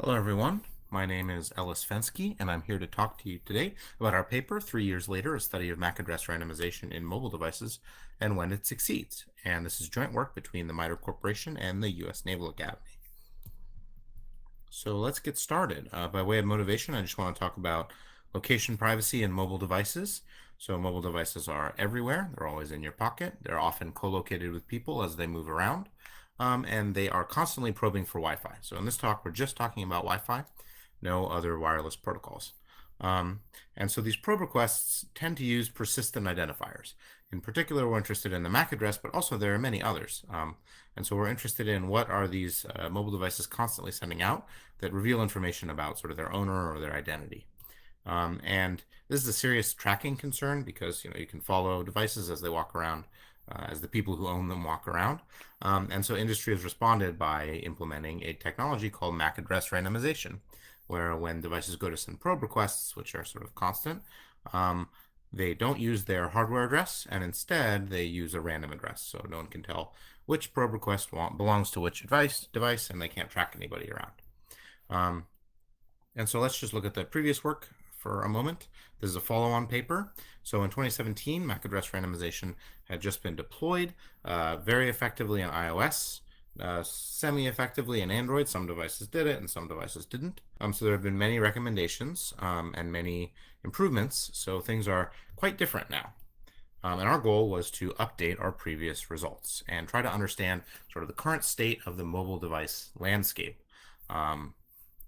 Hello everyone, my name is Ellis Fensky and I'm here to talk to you today about our paper, 3 years later, a study of MAC address randomization in mobile devices and when it succeeds. And this is joint work between the MITRE Corporation and the U.S. Naval Academy. So let's get started. By way of motivation, I just want to talk about location privacy in mobile devices. So mobile devices are everywhere. They're always in your pocket. They're often co-located with people as they move around. And they are constantly probing for Wi-Fi. So in this talk, we're just talking about Wi-Fi, no other wireless protocols. And so these probe requests tend to use persistent identifiers. In particular, we're interested in the MAC address, but also there are many others. And so we're interested in what are these mobile devices constantly sending out that reveal information about sort of their owner or their identity. And this is a serious tracking concern because you can follow devices as they walk around, as the people who own them walk around. And so industry has responded by implementing a technology called MAC address randomization, where when devices go to send probe requests, which are sort of constant, they don't use their hardware address, and instead they use a random address, so no one can tell which probe request belongs to which device, and they can't track anybody around. And so let's just look at the previous work for a moment. This is a follow-on paper. So in 2017, MAC address randomization had just been deployed very effectively on iOS, semi-effectively in Android. Some devices did it and some devices didn't. So there have been many recommendations and many improvements. So things are quite different now. And our goal was to update our previous results and try to understand sort of the current state of the mobile device landscape.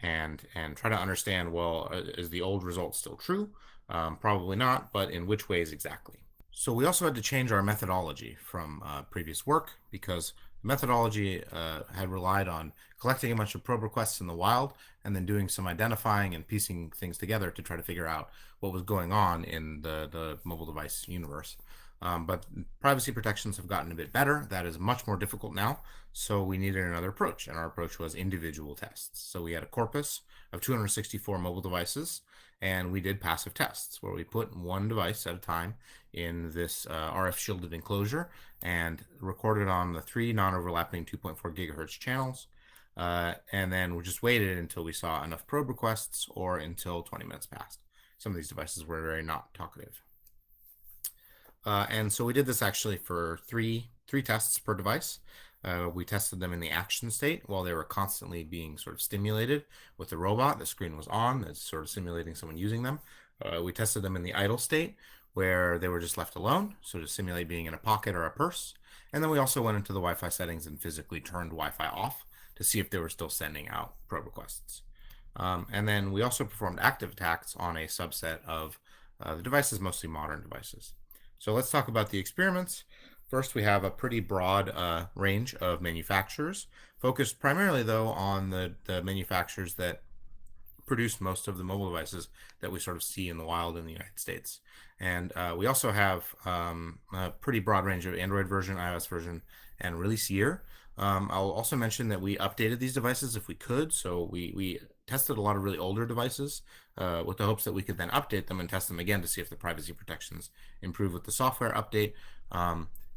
And try to understand, well, is the old result still true? Probably not, but in which ways exactly? So we also had to change our methodology from previous work because the methodology had relied on collecting a bunch of probe requests in the wild and then doing some identifying and piecing things together to try to figure out what was going on in the mobile device universe. But privacy protections have gotten a bit better. That is much more difficult now. So we needed another approach, and our approach was individual tests. So we had a corpus of 264 mobile devices, and we did passive tests where we put one device at a time in this RF shielded enclosure and recorded on the 3 non-overlapping 2.4 gigahertz channels. And then we just waited until we saw enough probe requests or until 20 minutes passed. Some of these devices were very not talkative. And so we did this actually for three tests per device. We tested them in the action state while they were constantly being sort of stimulated with the robot. The screen was on, that's sort of simulating someone using them. We tested them in the idle state where they were just left alone, so to simulate being in a pocket or a purse. And then we also went into the Wi-Fi settings and physically turned Wi-Fi off to see if they were still sending out probe requests. And then we also performed active attacks on a subset of the devices, mostly modern devices. So let's talk about the experiments. First, we have a pretty broad range of manufacturers, focused primarily, though, on the manufacturers that produce most of the mobile devices that we sort of see in the wild in the United States. And we also have a pretty broad range of Android version, iOS version, and release year. I'll also mention that we updated these devices if we could. So we tested a lot of really older devices with the hopes that we could then update them and test them again to see if the privacy protections improve with the software update.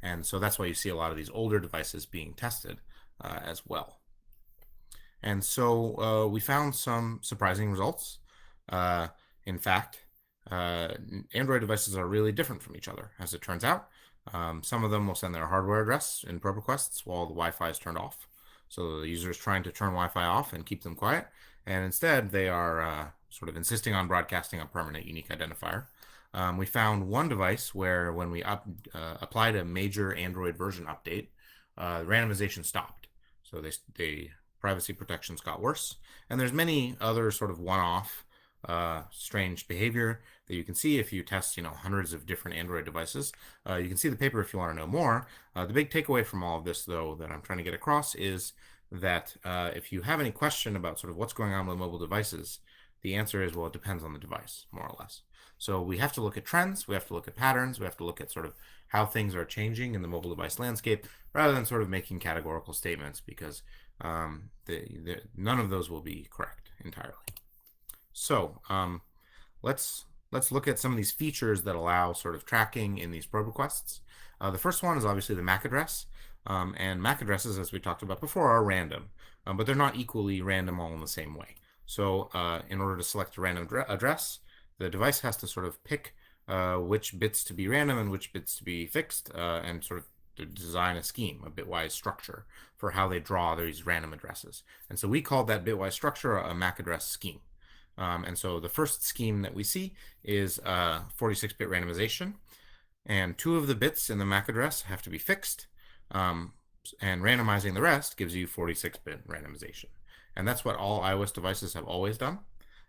And so that's why you see a lot of these older devices being tested as well. And so we found some surprising results. In fact, Android devices are really different from each other, as it turns out. Some of them will send their hardware address in probe requests while the Wi-Fi is turned off. So the user is trying to turn Wi-Fi off and keep them quiet. And instead, they are sort of insisting on broadcasting a permanent unique identifier. We found one device where when we applied a major Android version update, randomization stopped. So the privacy protections got worse. And there's many other sort of one-off strange behavior that you can see if you test, hundreds of different Android devices. You can see the paper if you want to know more. The big takeaway from all of this, though, that I'm trying to get across is that if you have any question about sort of what's going on with mobile devices, the answer is, well, it depends on the device, more or less. So we have to look at trends, we have to look at patterns, we have to look at sort of how things are changing in the mobile device landscape, rather than sort of making categorical statements, because none of those will be correct entirely. So let's look at some of these features that allow sort of tracking in these probe requests. The first one is obviously the MAC address. And MAC addresses, as we talked about before, are random, but they're not equally random all in the same way. So in order to select a random address, the device has to sort of pick which bits to be random and which bits to be fixed, and sort of to design a scheme, a bitwise structure for how they draw these random addresses. And so we called that bitwise structure a MAC address scheme. And so the first scheme that we see is 46-bit randomization, and 2 of the bits in the MAC address have to be fixed, and randomizing the rest gives you 46-bit randomization. And that's what all iOS devices have always done,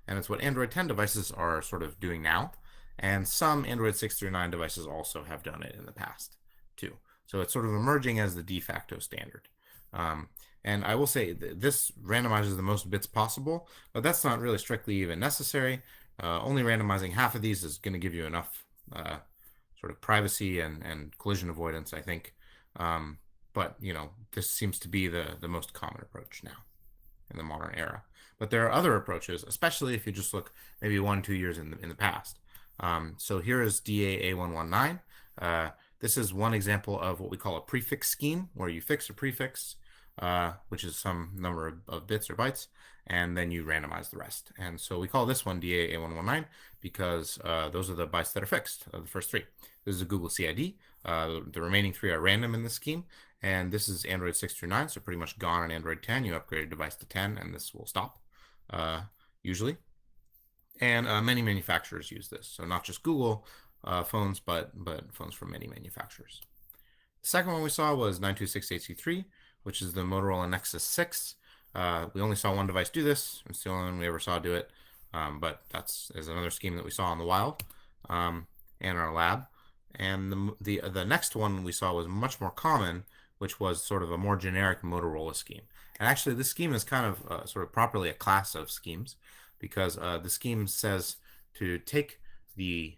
and it's what Android 10 devices are sort of doing now, and some Android 6 through 9 devices also have done it in the past too. So it's sort of emerging as the de facto standard. And I will say this randomizes the most bits possible, but that's not really strictly even necessary. Only randomizing half of these is going to give you enough sort of privacy and collision avoidance, I think. But this seems to be the most common approach now in the modern era. But there are other approaches, especially if you just look maybe 1-2 years in the past. So here is DAA119. This is one example of what we call a prefix scheme, where you fix a prefix, which is some number of bits or bytes, and then you randomize the rest. And so we call this one DAA119 because those are the bytes that are fixed, the first 3. This is a Google CID. The remaining 3 are random in this scheme, and this is Android 6 through 9, so pretty much gone on Android 10. You upgrade a device to 10, and this will stop, usually. And many manufacturers use this, so not just Google phones, but phones from many manufacturers. The second one we saw was 926AC3, which is the Motorola Nexus 6. We only saw one device do this. It's the only one we ever saw do it, but that's is another scheme that we saw in the wild and our lab. And the next one we saw was much more common, which was sort of a more generic Motorola scheme. And actually, this scheme is kind of sort of properly a class of schemes, because the scheme says to take the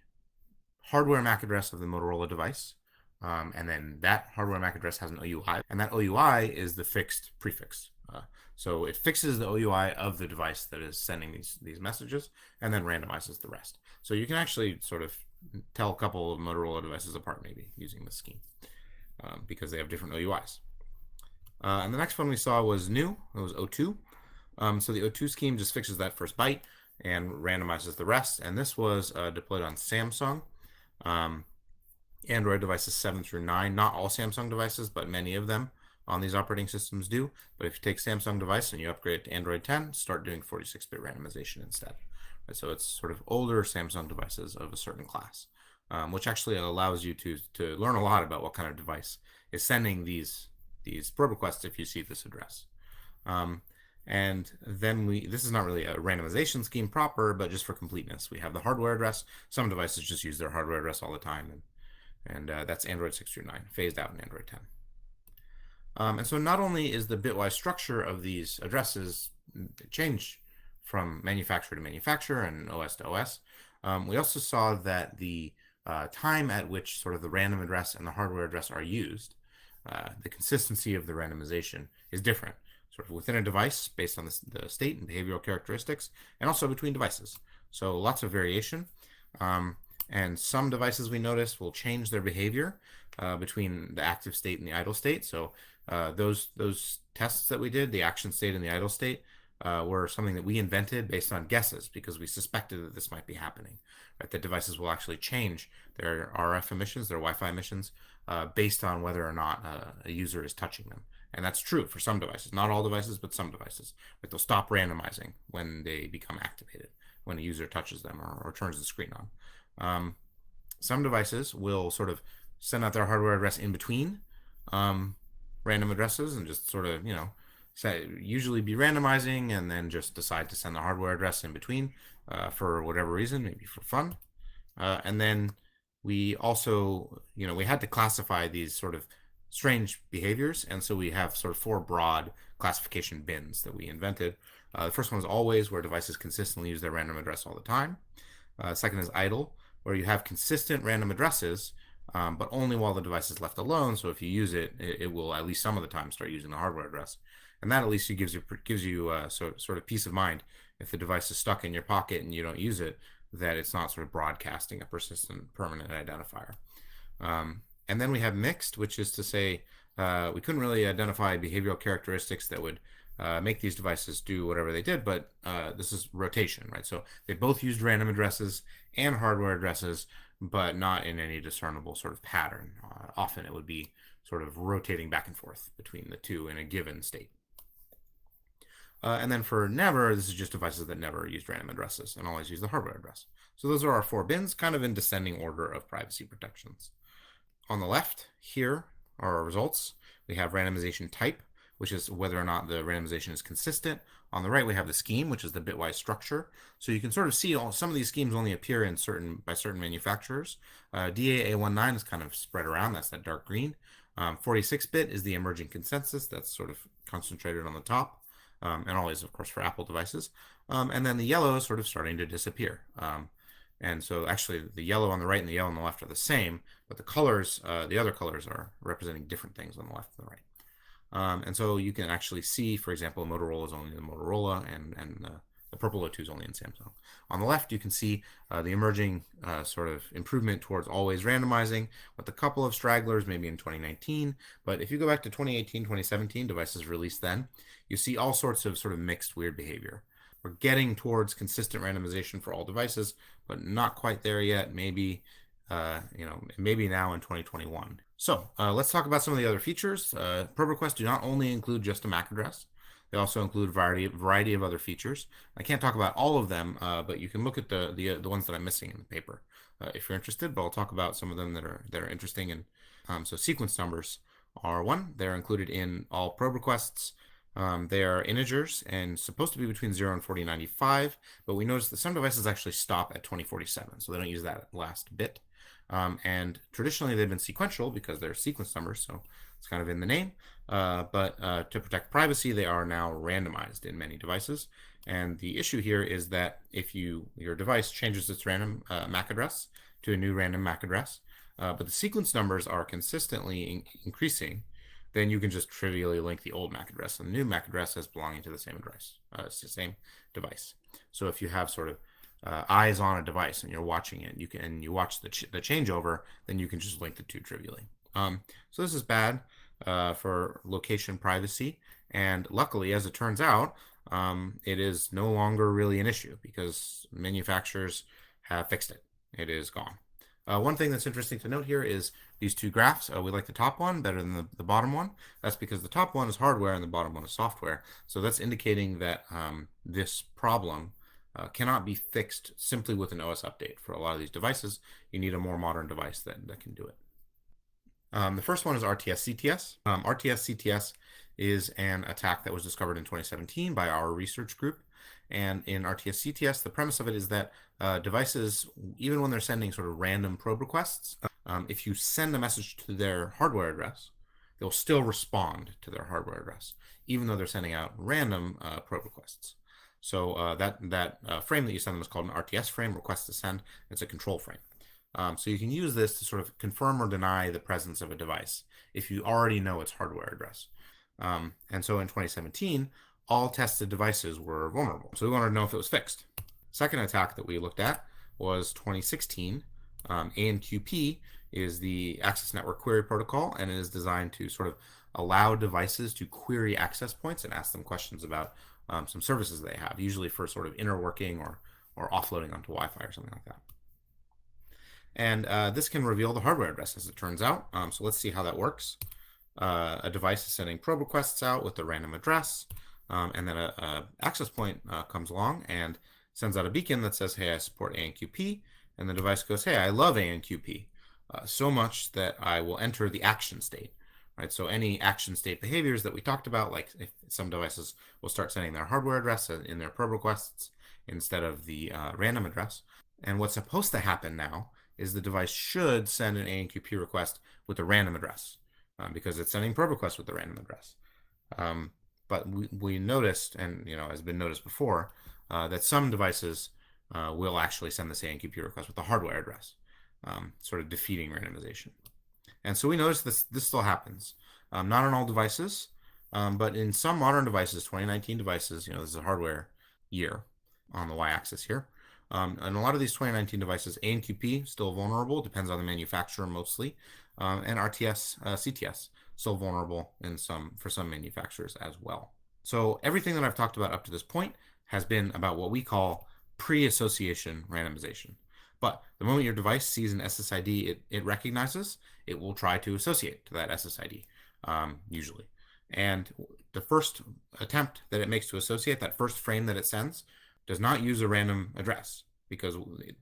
hardware MAC address of the Motorola device, and then that hardware MAC address has an OUI, and that OUI is the fixed prefix. So it fixes the OUI of the device that is sending these messages, and then randomizes the rest. So you can actually sort of tell a couple of Motorola devices apart, maybe, using this scheme, because they have different OUIs. And the next one we saw was new. It was O2. So the O2 scheme just fixes that first byte and randomizes the rest. And this was deployed on Samsung, Android devices 7 through 9. Not all Samsung devices, but many of them on these operating systems do. But if you take Samsung device and you upgrade to Android 10, start doing 46-bit randomization instead. Right, so it's sort of older Samsung devices of a certain class, which actually allows you to learn a lot about what kind of device is sending these probe requests if you see this address. And then this is not really a randomization scheme proper, but just for completeness, we have the hardware address. Some devices just use their hardware address all the time, and that's Android 6 through 9, phased out in Android 10. And so not only is the bitwise structure of these addresses change from manufacturer to manufacturer and OS to OS, we also saw that the time at which sort of the random address and the hardware address are used, the consistency of the randomization is different, sort of within a device based on the state and behavioral characteristics, and also between devices. So lots of variation. And some devices we noticed will change their behavior between the active state and the idle state. So those tests that we did, the action state and the idle state, were something that we invented based on guesses, because we suspected that this might be happening. Right? That devices will actually change their RF emissions, their Wi-Fi emissions, based on whether or not a user is touching them. And that's true for some devices, not all devices, but some devices. But they'll stop randomizing when they become activated, when a user touches them or turns the screen on. Some devices will sort of send out their hardware address in between random addresses and just sort of, usually be randomizing and then just decide to send the hardware address in between for whatever reason, maybe for fun. And then we also, we had to classify these sort of strange behaviors. And so we have sort of 4 broad classification bins that we invented. The first one is always, where devices consistently use their random address all the time. Second is idle, where you have consistent random addresses, but only while the device is left alone. So if you use it, it will at least some of the time start using the hardware address. And that at least gives you sort of peace of mind if the device is stuck in your pocket and you don't use it, that it's not sort of broadcasting a persistent permanent identifier. And then we have mixed, which is to say we couldn't really identify behavioral characteristics that would make these devices do whatever they did, but this is rotation, right? So they both used random addresses and hardware addresses, but not in any discernible sort of pattern. Often it would be sort of rotating back and forth between the two in a given state. And then for never, this is just devices that never used random addresses and always use the hardware address. So those are our 4 bins, kind of in descending order of privacy protections. On the left here are our results. We have randomization type, which is whether or not the randomization is consistent. On the right, we have the scheme, which is the bitwise structure. So you can sort of see some of these schemes only appear in by certain manufacturers. DAA19 is kind of spread around. That's that dark green. 46-bit is the emerging consensus. That's sort of concentrated on the top. And always, of course, for Apple devices. And then the yellow is sort of starting to disappear. And so actually the yellow on the right and the yellow on the left are the same, but the colors, the other colors are representing different things on the left and the right. And so you can actually see, for example, Motorola is only in Motorola and the purple O2 is only in Samsung. On the left, you can see the emerging sort of improvement towards always randomizing with a couple of stragglers, maybe in 2019. But if you go back to 2018, 2017, devices released then, you see all sorts of sort of mixed weird behavior. We're getting towards consistent randomization for all devices, but not quite there yet. Maybe, maybe now in 2021. So let's talk about some of the other features. Probe requests do not only include just a MAC address. They also include a variety of other features. I can't talk about all of them, but you can look at the ones that I'm missing in the paper if you're interested. But I'll talk about some of them that are interesting. And so sequence numbers are one. They're included in all probe requests. They are integers and supposed to be between 0 and 4095, but we notice that some devices actually stop at 2047, so they don't use that last bit. And traditionally they've been sequential because they're sequence numbers, so it's kind of in the name. But to protect privacy, they are now randomized in many devices. And the issue here is that if your device changes its random MAC address to a new random MAC address, but the sequence numbers are consistently increasing, then you can just trivially link the old MAC address and the new MAC address as belonging to the same address. It's the same device. So if you have sort of eyes on a device and you're watching it, you watch the changeover, then you can just link the two trivially. So this is bad for location privacy, and luckily, as it turns out, it is no longer really an issue because manufacturers have fixed it. It is gone. One thing that's interesting to note here is these two graphs. We like the top one better than the bottom one. That's because the top one is hardware and the bottom one is software. So that's indicating that this problem cannot be fixed simply with an OS update. For a lot of these devices, you need a more modern device that can do it. The first one is RTS-CTS. RTS-CTS is an attack that was discovered in 2017 by our research group. And in RTS-CTS, the premise of it is that devices, even when they're sending sort of random probe requests, if you send a message to their hardware address, they'll still respond to their hardware address, even though they're sending out random probe requests. So that frame that you send them is called an RTS frame, request to send. It's a control frame. So you can use this to sort of confirm or deny the presence of a device if you already know its hardware address. And so in 2017, all tested devices were vulnerable. So we wanted to know if it was fixed. Second attack that we looked at was 2016. ANQP is the Access Network Query Protocol, and it is designed to sort of allow devices to query access points and ask them questions about some services they have, usually for sort of inner working or offloading onto Wi-Fi or something like that. And this can reveal the hardware address, as it turns out. So let's see how that works. A device is sending probe requests out with a random address, and then a access point comes along and sends out a beacon that says, hey, I support ANQP. And the device goes, hey, I love ANQP so much that I will enter the action state. Right? So any action state behaviors that we talked about, like if some devices will start sending their hardware address in their probe requests instead of the random address. And what's supposed to happen now is the device should send an ANQP request with a random address because it's sending probe requests with a random address. But we noticed, and has been noticed before, that some devices will actually send this ANQP request with a hardware address, sort of defeating randomization. And so we noticed this still happens. Not on all devices, but in some modern devices, 2019 devices, this is a hardware year on the y-axis here. And a lot of these 2019 devices, ANQP still vulnerable, depends on the manufacturer mostly, and RTS, CTS still vulnerable for some manufacturers as well. So everything that I've talked about up to this point has been about what we call pre-association randomization. But the moment your device sees an SSID it recognizes, it will try to associate to that SSID, usually. And the first attempt that it makes to associate, that first frame that it sends, does not use a random address because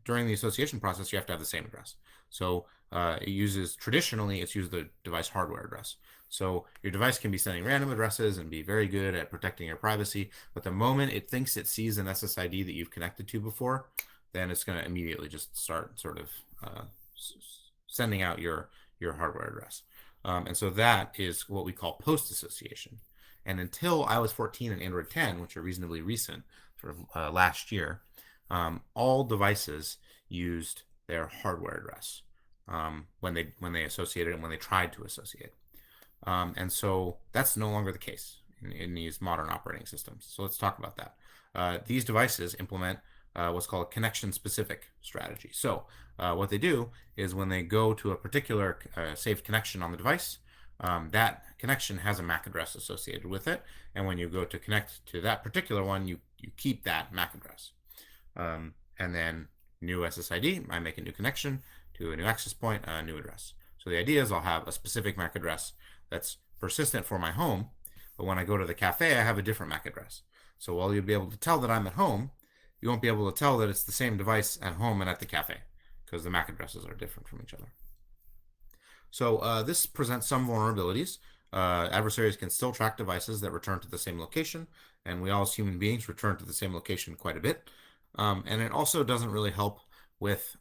during the association process, you have to have the same address. So traditionally, it's used the device hardware address. So your device can be sending random addresses and be very good at protecting your privacy, but the moment it thinks it sees an SSID that you've connected to before, then it's going to immediately just start sort of sending out your hardware address. And so that is what we call post association. And until iOS 14 and Android 10, which are reasonably recent, sort of last year, all devices used their hardware address when they associated and when they tried to associate. And so that's no longer the case in these modern operating systems. So let's talk about that. These devices implement what's called a connection-specific strategy. So what they do is when they go to a particular saved connection on the device, that connection has a MAC address associated with it. And when you go to connect to that particular one, you keep that MAC address. And then new SSID, I make a new connection to a new access point, a new address. So the idea is I'll have a specific MAC address that's persistent for my home, but when I go to the cafe, I have a different MAC address. So while you'll be able to tell that I'm at home, you won't be able to tell that it's the same device at home and at the cafe because the MAC addresses are different from each other. So this presents some vulnerabilities. Adversaries can still track devices that return to the same location, and we all as human beings return to the same location quite a bit. And it also doesn't really help with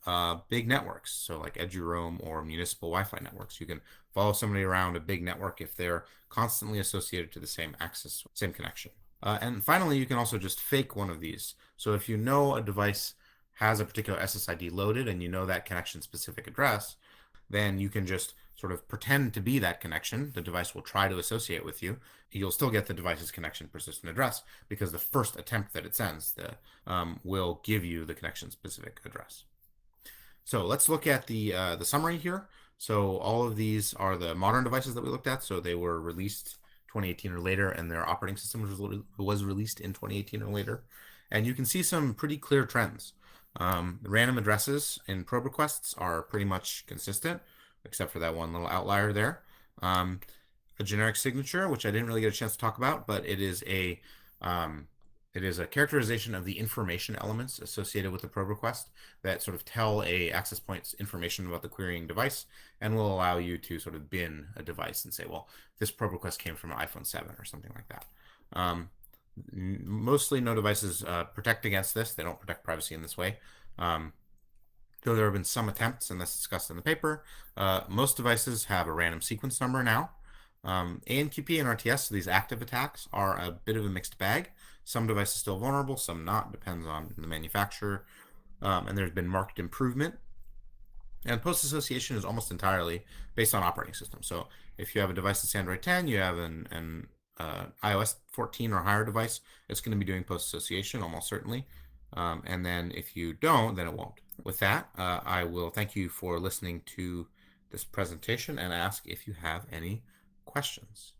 big networks, so like EduRoam or municipal Wi-Fi networks. You can follow somebody around a big network if they're constantly associated to the same access, same connection. And finally, you can also just fake one of these. So if you know a device has a particular SSID loaded and you know that connection specific address, then you can just sort of pretend to be that connection. The device will try to associate with you. You'll still get the device's connection persistent address because the first attempt that it sends will give you the connection specific address. So let's look at the summary here. So all of these are the modern devices that we looked at. So they were released 2018 or later, and their operating system was released in 2018 or later. And you can see some pretty clear trends. The random addresses in probe requests are pretty much consistent, except for that one little outlier there. A generic signature, which I didn't really get a chance to talk about, but it is a characterization of the information elements associated with the probe request that sort of tell a access point's information about the querying device and will allow you to sort of bin a device and say, well, this probe request came from an iPhone 7 or something like that. Mostly no devices protect against this. They don't protect privacy in this way. Though there have been some attempts, and that's discussed in the paper, most devices have a random sequence number now. ANQP and RTS, so these active attacks, are a bit of a mixed bag. Some devices still vulnerable, some not, depends on the manufacturer. And there's been marked improvement. And post-association is almost entirely based on operating system. So if you have a device that's Android 10, you have an iOS 14 or higher device, it's going to be doing post-association almost certainly. And then if you don't, then it won't. With that, I will thank you for listening to this presentation and ask if you have any questions.